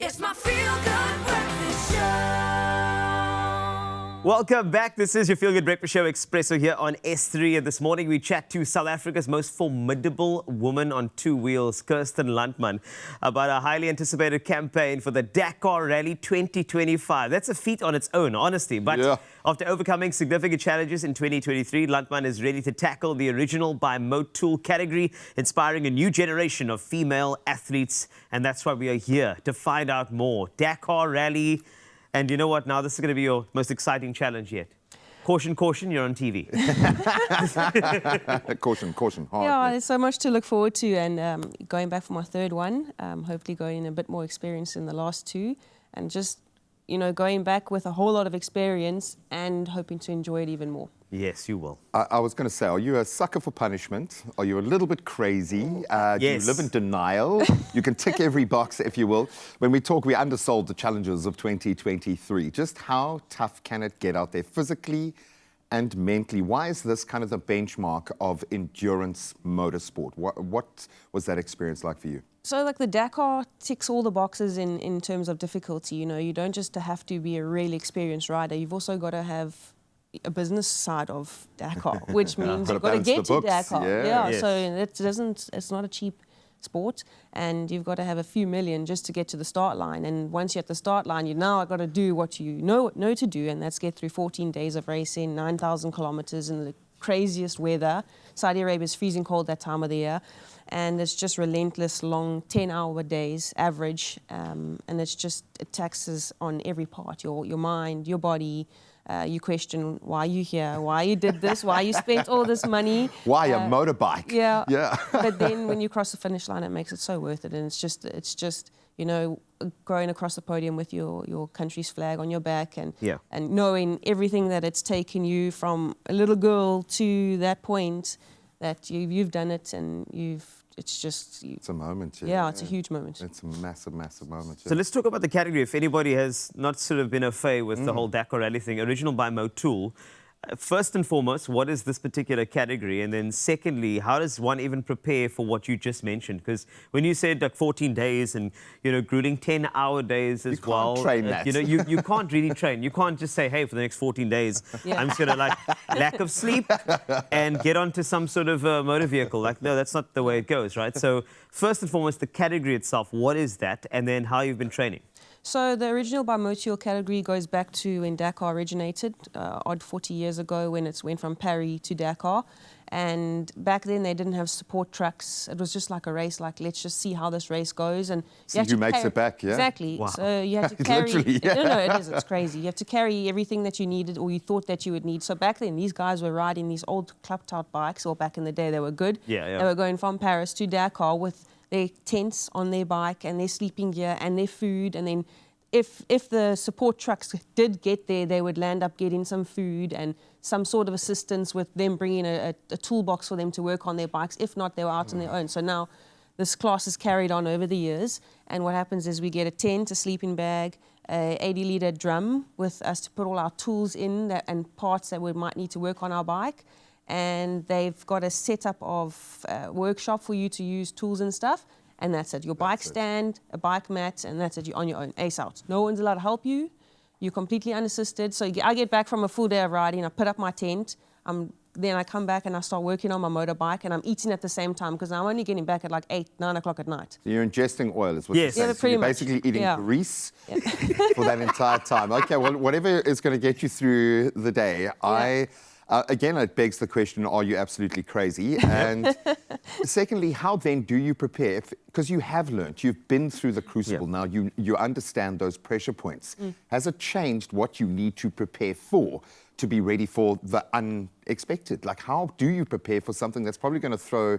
It's my feel-good breakfast show. Welcome back. This is your Feel Good Breakfast Show, Expresso, here on S3. And this morning we chat to South Africa's most formidable woman on two wheels, Kirsten Landman, about a highly anticipated campaign for the Dakar Rally 2025. That's a feat on its own, honestly. But after overcoming significant challenges in 2023, Landman is ready to tackle the original by Motul category, inspiring a new generation of female athletes. And that's why we are here, to find out more. Dakar Rally. And you know what? Now this is going to be your most exciting challenge yet. Caution, caution, you're on TV. Caution, caution. Hard. Yeah, there's so much to look forward to, and going back for my third one, hopefully going a bit more experience in the last two, and just, you know, going back with a whole lot of experience and hoping to enjoy it even more. Yes, you will. I was going to say, are you a sucker for punishment? Are you a little bit crazy? Do you live in denial? You can tick every box, if you will. When we talk, we undersold the challenges of 2023. Just how tough can it get out there physically and mentally? Why is this kind of the benchmark of endurance motorsport? What was that experience like for you? So, like, the Dakar ticks all the boxes in terms of difficulty. You know, you don't just have to be a really experienced rider. You've also got to have a business side of Dakar, which means you've got to get to Dakar. Yes. So it's not a cheap sport, and you've got to have a few million just to get to the start line. And once you're at the start line, you now got to do what you know to do, and that's get through 14 days of racing, 9,000 kilometers in the craziest weather. Saudi Arabia is freezing cold that time of the year, and it's just relentless, long 10-hour days average, and it taxes on every part, your mind, your body. You question why you here, why you did this, why you spent all this money. Why a motorbike? Yeah. Yeah. But then when you cross the finish line, it makes it so worth it. And it's just you know, going across the podium with your country's flag on your back, and knowing everything that it's taken you from a little girl to that point, that you've done it, and it's a moment. Yeah, it's a huge moment. It's a massive, massive moment. So let's talk about the category. If anybody has not sort of been au fait with the whole Dakar Rally thing, original by Motul. First and foremost, what is this particular category? And then secondly, how does one even prepare for what you just mentioned? Because when you said like 14 days and, you know, grueling 10-hour days as well. You can't train that. You know, you can't really train. You can't just say, hey, for the next 14 days, I'm just going to like lack of sleep and get onto some sort of motor vehicle. Like, no, that's not the way it goes, right? So first and foremost, the category itself, what is that? And then how you've been training? So the original bimotorial category goes back to when Dakar originated, odd 40 years ago, when it went from Paris to Dakar. And back then they didn't have support trucks. It was just like a race, like, let's just see how this race goes. And see who makes it back, yeah? Exactly. Wow. So you have to carry... Literally, No, it is. It's crazy. You have to carry everything that you needed or you thought that you would need. So back then, these guys were riding these old club-tout bikes, or back in the day, they were good. Yeah. They were going from Paris to Dakar with their tents on their bike and their sleeping gear and their food, and then if the support trucks did get there, they would land up getting some food and some sort of assistance with them bringing a toolbox for them to work on their bikes. If not, they were out on their own. So now this class is carried on over the years, and what happens is we get a tent, a sleeping bag, a 80-litre drum with us to put all our tools in and parts that we might need to work on our bike. And they've got a setup of workshop for you to use tools and stuff. And that's it. Your bike stand, a bike mat, and that's it. You're on your own. Ace out. No one's allowed to help you. You're completely unassisted. So I get back from a full day of riding. I put up my tent. Then I come back and I start working on my motorbike, and I'm eating at the same time because I'm only getting back at like 8, 9 o'clock at night. So you're ingesting oil, is what you're saying. Yeah, So you're basically eating grease for that entire time. Okay, well, whatever is going to get you through the day, again, it begs the question, are you absolutely crazy? And secondly, how then do you prepare? Because you have learned, you've been through the crucible now, you understand those pressure points. Has it changed what you need to prepare for to be ready for the unexpected? Like, how do you prepare for something that's probably going to throw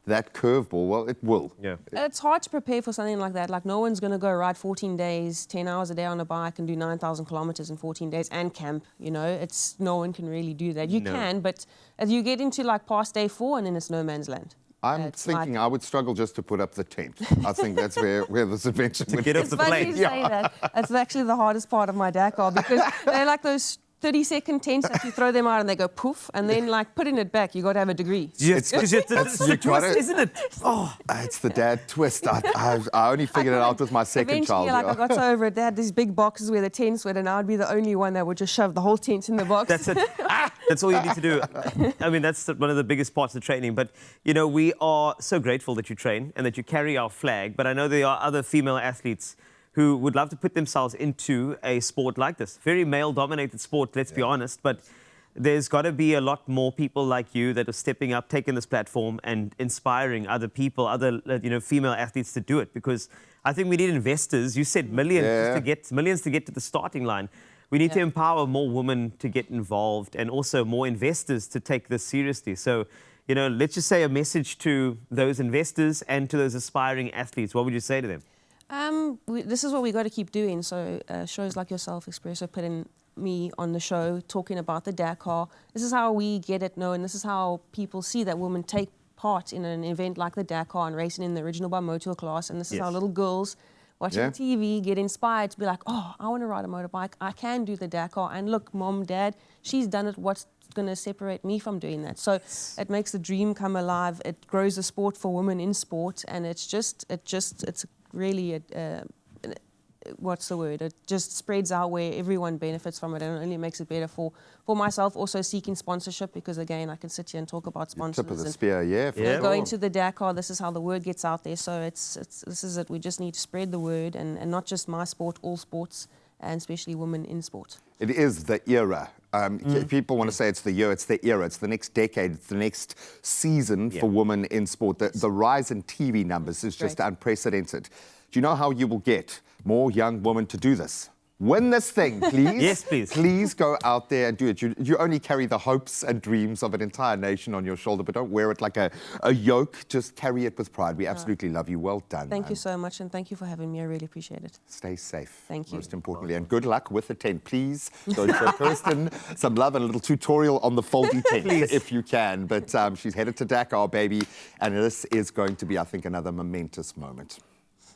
that curveball? Well, it will. Yeah. It's hard to prepare for something like that. Like, no one's going to go ride 14 days, 10 hours a day on a bike and do 9,000 kilometers in 14 days and camp, you know. No one can really do that. You can, but as you get into like past day 4, and then it's no man's land. I'm thinking I would struggle just to put up the tent. I think that's where this adventure would get off the plane. It's funny you say that. That's actually the hardest part of my Dakar, because they're like those 30-second tents that you throw them out and they go poof, and then like putting it back, you got to have a degree. Yes, because it's the you got twist, it. isn't it? Oh, It's the dad twist. I only figured it out with my second Eventually, child. like I got so over it. They had these big boxes where the tents were, and I'd be the only one that would just shove the whole tent in the box. that's it. That's all you need to do. I mean, that's one of the biggest parts of training. But, you know, we are so grateful that you train and that you carry our flag. But I know there are other female athletes who would love to put themselves into a sport like this. Very male-dominated sport, let's be honest. But there's got to be a lot more people like you that are stepping up, taking this platform and inspiring other people, other female athletes to do it. Because I think we need investors. You said millions to get to the starting line. We need to empower more women to get involved and also more investors to take this seriously. So, you know, let's just say a message to those investors and to those aspiring athletes. What would you say to them? This is what we got to keep doing. So shows like yourself, Expresso, putting me on the show, talking about the Dakar. This is how we get it known. This is how people see that women take part in an event like the Dakar and racing in the original Bimoto class. And this is how little girls watching TV get inspired to be like, oh, I want to ride a motorbike. I can do the Dakar. And look, mom, dad, she's done it. What's going to separate me from doing that? So it makes the dream come alive. It grows the sport for women in sport. And it's really what's the word? It just spreads out where everyone benefits from it, and it only makes it better for myself. Also seeking sponsorship, because again, I can sit here and talk about sponsors. Tip of the spear, Going to the Dakar, this is how the word gets out there. So this is it. We just need to spread the word, and not just my sport, all sports, and especially women in sport. It is the era. People want to say it's the year, it's the era, it's the next decade, it's the next season for women in sport. The rise in TV numbers is just unprecedented. Do you know how you will get more young women to do this? Win this thing, please. Yes, please. Please go out there and do it. You only carry the hopes and dreams of an entire nation on your shoulder, but don't wear it like a yoke. Just carry it with pride. We absolutely love you. Well done. Thank you so much, and thank you for having me. I really appreciate it. Stay safe. Thank you. Most importantly, and good luck with the tent. Please go show Kirsten some love and a little tutorial on the foldy tent, if you can. But she's headed to Dakar, baby, and this is going to be, I think, another momentous moment.